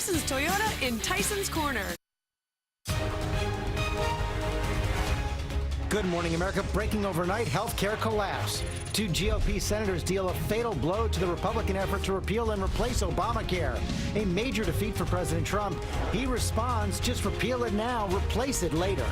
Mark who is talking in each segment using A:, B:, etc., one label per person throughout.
A: Tyson's Toyota in Tyson's Corner.
B: Good morning, America. Breaking overnight, health care collapse. Two GOP senators deal a fatal blow to the Republican effort to repeal and replace Obamacare. A major defeat for President Trump. He responds, just repeal it now, replace it later.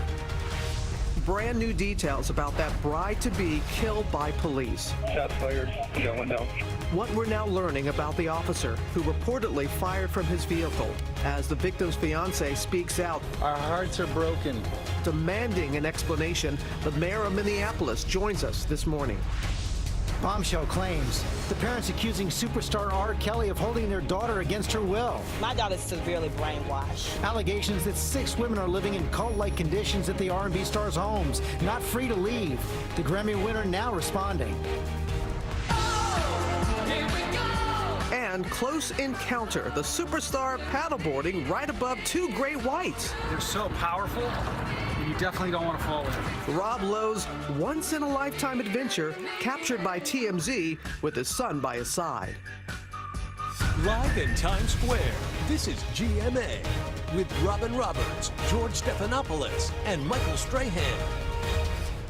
C: Brand new details about that bride-to-be killed by police.
D: Shots fired, gun went down.
C: What we're now learning about the officer who reportedly fired from his vehicle as the victim's fiance speaks out.
E: Our hearts are broken.
C: Demanding an explanation, the mayor of Minneapolis joins us this morning.
B: Bombshell claims. The parents accusing superstar R. Kelly of holding their daughter against her will.
F: My daughter's severely brainwashed.
B: Allegations that 6 women are living in cult-like conditions at the R&B star's homes, not free to leave. The Grammy winner now responding.
C: And close encounter, the superstar paddleboarding right above 2 great whites.
E: They're so powerful, you definitely don't want to fall in.
C: Rob Lowe's once-in-a-lifetime adventure captured by TMZ with his son by his side.
G: Live in Times Square, this is GMA with Robin Roberts, George Stephanopoulos, and Michael Strahan.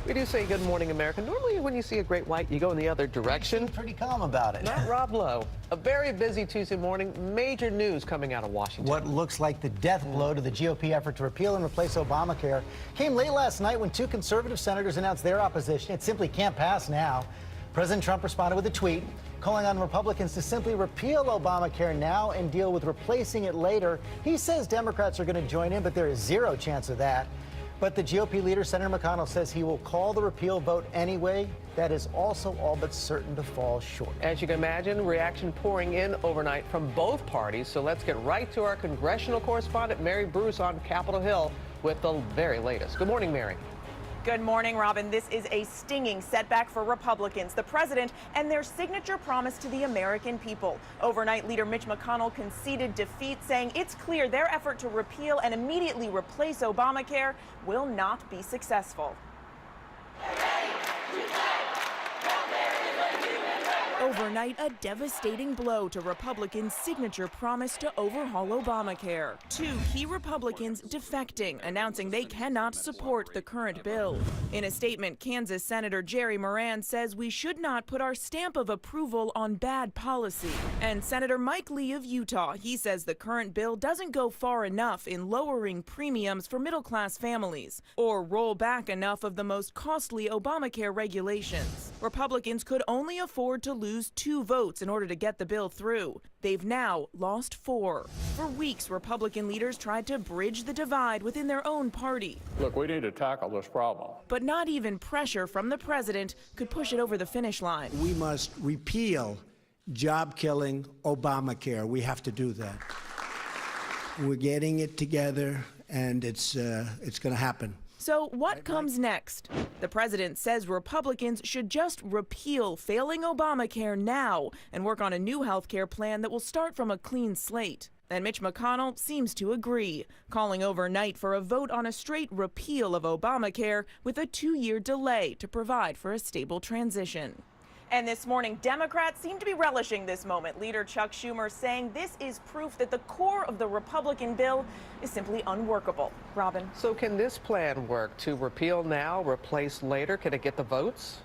C: We do say good morning, America. Normally when you see a great white, you go in the other direction.
B: Pretty calm about it.
C: Not Rob Lowe. A very busy Tuesday morning. Major news coming out of Washington.
B: What looks like the death blow to the GOP effort to repeal and replace Obamacare came late last night when 2 conservative senators announced their opposition. It simply can't pass now. President Trump responded with a tweet calling on Republicans to simply repeal Obamacare now and deal with replacing it later. He says Democrats are going to join in, but there is 0 chance of that. But the GOP leader, Senator McConnell, says he will call the repeal vote anyway. That is also all but certain to fall short.
C: As you can imagine, reaction pouring in overnight from both parties. So let's get right to our congressional correspondent, Mary Bruce, on Capitol Hill with the very latest. Good morning, Mary.
H: Good morning, Robin. This is a stinging setback for Republicans, the president, and their signature promise to the American people. Overnight, leader Mitch McConnell conceded defeat, saying it's clear their effort to repeal and immediately replace Obamacare will not be successful. Overnight, a devastating blow to Republicans' signature promise to overhaul Obamacare. 2 key Republicans defecting, announcing they cannot support the current bill. In a statement, Kansas Senator Jerry Moran says we should not put our stamp of approval on bad policy. And Senator Mike Lee of Utah, he says the current bill doesn't go far enough in lowering premiums for middle-class families or roll back enough of the most costly Obamacare regulations. Republicans could only afford to lose 2 votes in order to get the bill through. They've now lost 4. For weeks, Republican leaders tried to bridge the divide within their own party.
D: Look, we need to tackle this problem.
H: But not even pressure from the president could push it over the finish line.
I: We must repeal job-killing Obamacare. We have to do that. We're getting it together, and it's going to happen.
H: So what comes next? The president says Republicans should just repeal failing Obamacare now and work on a new health care plan that will start from a clean slate. And Mitch McConnell seems to agree, calling overnight for a vote on a straight repeal of Obamacare with a 2-year delay to provide for a stable transition. And this morning, Democrats seem to be relishing this moment. Leader Chuck Schumer saying this is proof that the core of the Republican bill is simply unworkable. Robin.
C: So can this plan work to repeal now, replace later? Can it get the votes?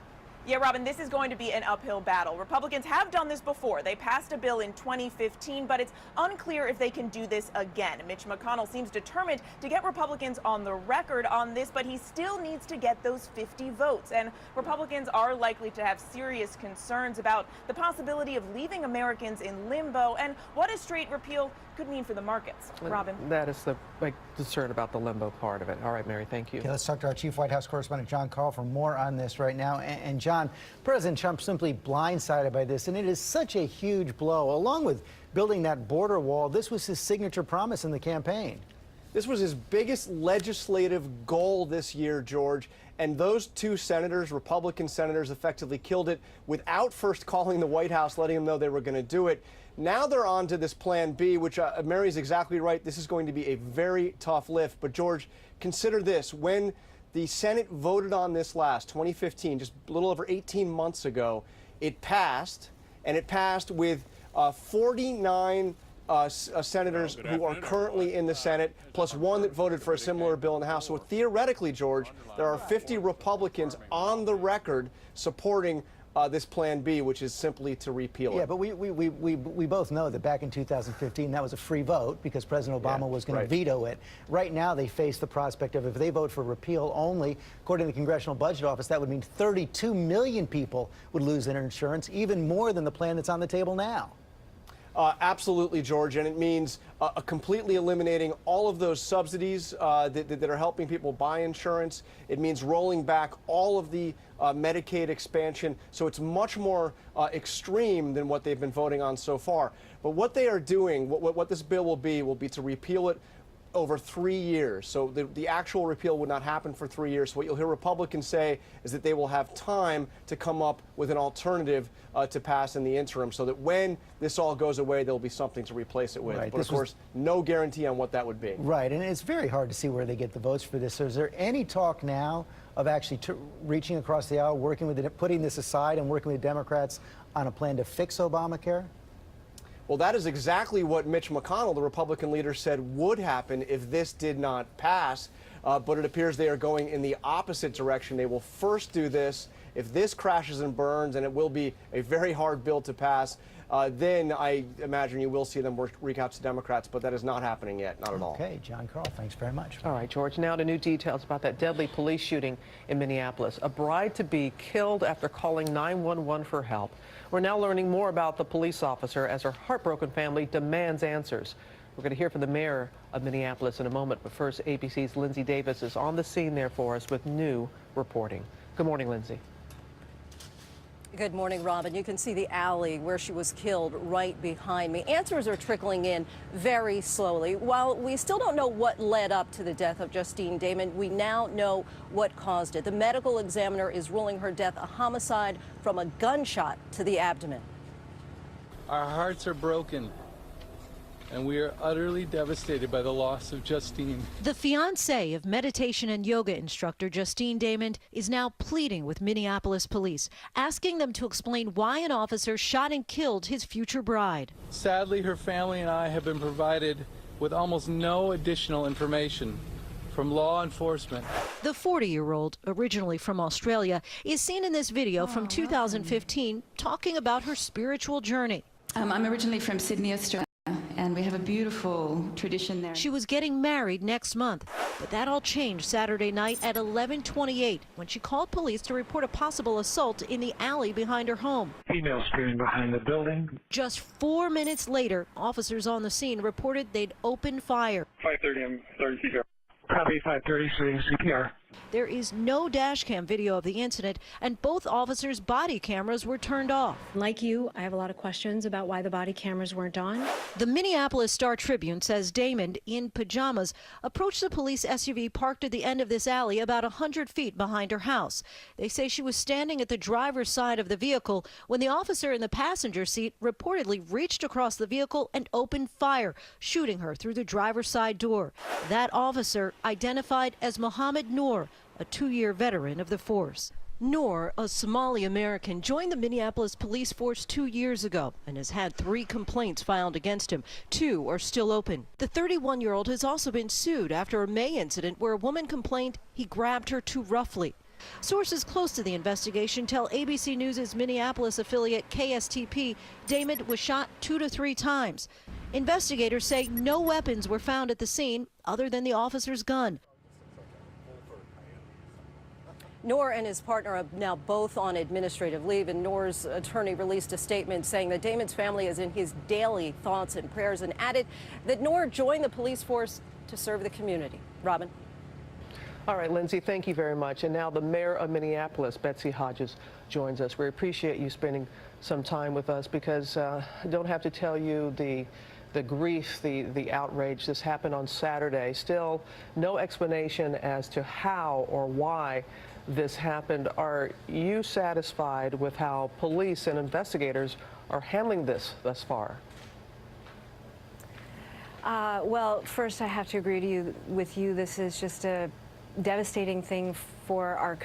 H: Yeah, Robin, this is going to be an uphill battle. Republicans have done this before. They passed a bill in 2015, but it's unclear if they can do this again. Mitch McConnell seems determined to get Republicans on the record on this, but he still needs to get those 50 votes. And Republicans are likely to have serious concerns about the possibility of leaving Americans in limbo and what a straight repeal could mean for the markets. Robin.
C: That is the big concern about the limbo part of it. All right, Mary, thank you.
B: Okay, let's talk to our chief White House correspondent, John Carl, for more on this right now. And John, President Trump simply blindsided by this, and it is such a huge blow. Along with building that border wall, this was his signature promise in the campaign.
J: This was his biggest legislative goal this year, George, and those 2 senators, Republican senators, effectively killed it without first calling the White House, letting them know they were going to do it. Now they're on to this Plan B, which Mary's exactly right. This is going to be a very tough lift. But, George, consider this. When the Senate voted on this last, 2015, just a little over 18 months ago, it passed, and it passed with 49 senators who are currently in the Senate, plus one that voted for a similar bill in the House. So theoretically, George, there are 50 Republicans on the record supporting this Plan B, which is simply to repeal it.
B: Yeah, but we both know that back in 2015, that was a free vote because President Obama was going to veto it. Right now, they face the prospect of if they vote for repeal only, according to the Congressional Budget Office, that would mean 32 million people would lose their insurance, even more than the plan that's on the table now.
J: Absolutely, George, and it means completely eliminating all of those subsidies that are helping people buy insurance. It means rolling back all of the Medicaid expansion, so it's much more extreme than what they've been voting on so far. But what they are doing, what this bill will be to repeal it over 3 years. So the actual repeal would not happen for 3 years. So what you'll hear Republicans say is that they will have time to come up with an alternative to pass in the interim, so that when this all goes away, there'll be something to replace it with.
B: Right.
J: But of course, no guarantee on what that would be.
B: Right, and it's very hard to see where they get the votes for this. So is there any talk now of actually reaching across the aisle, working with putting this aside and working with Democrats on a plan to fix Obamacare?
J: Well, that is exactly what Mitch McConnell, the Republican leader, said would happen if this did not pass. But it appears they are going in the opposite direction. They will first do this. If this crashes and burns, and it will be a very hard bill to pass, then I imagine you will see them reach out to Democrats, but that is not happening yet, not at all.
B: Okay, John Carl, thanks very much.
C: All right, George, now to new details about that deadly police shooting in Minneapolis. A bride-to-be killed after calling 911 for help. We're now learning more about the police officer as her heartbroken family demands answers. We're going to hear from the mayor of Minneapolis in a moment, but first, ABC's Lindsay Davis is on the scene there for us with new reporting. Good morning, Lindsay.
K: Good morning, Robin. You can see the alley where she was killed right behind me. Answers are trickling in very slowly. While we still don't know what led up to the death of Justine Damon, we now know what caused it. The medical examiner is ruling her death a homicide from a gunshot to the abdomen.
E: Our hearts are broken, and we are utterly devastated by the loss of Justine.
L: The fiancée of meditation and yoga instructor Justine Damon is now pleading with Minneapolis police, asking them to explain why an officer shot and killed his future bride.
E: Sadly, her family and I have been provided with almost no additional information from law enforcement.
L: The 40-year-old, originally from Australia, is seen in this video from 2015 talking about her spiritual journey.
M: I'm originally from Sydney, Australia, and we have a beautiful tradition there.
L: She was getting married next month, but that all changed Saturday night at 11:28 when she called police to report a possible assault in the alley behind her home.
N: Female screaming behind the building.
L: Just 4 minutes later, officers on the scene reported they'd opened fire.
N: 5:30, I'm 30 feet. Probably 5:30, so CPR.
L: There is no dash cam video of the incident, and both officers' body cameras were turned off.
O: Like you, I have a lot of questions about why the body cameras weren't on.
L: The Minneapolis Star-Tribune says Damon, in pajamas, approached the police SUV parked at the end of this alley about 100 feet behind her house. They say she was standing at the driver's side of the vehicle when the officer in the passenger seat reportedly reached across the vehicle and opened fire, shooting her through the driver's side door. That officer, identified as Mohammed Noor, a 2-year veteran of the force. Noor, a Somali American, joined the Minneapolis police force 2 years ago and has had 3 complaints filed against him. 2 are still open. The 31-year-old has also been sued after a May incident where a woman complained he grabbed her too roughly. Sources close to the investigation tell ABC News' Minneapolis affiliate KSTP Damon was shot 2 to 3 times. Investigators say no weapons were found at the scene other than the officer's gun.
K: Noor and his partner are now both on administrative leave, and Noor's attorney released a statement saying that Damon's family is in his daily thoughts and prayers, and added that Noor joined the police force to serve the community. Robin.
C: All right, Lindsay, thank you very much. And now the mayor of Minneapolis, Betsy Hodges, joins us. We appreciate you spending some time with us because I don't have to tell you the grief, the outrage. This happened on Saturday. Still no explanation as to how or why this happened. Are you satisfied with how police and investigators are handling this thus far?
O: Well, first I have to agree with you. This is just a devastating thing for our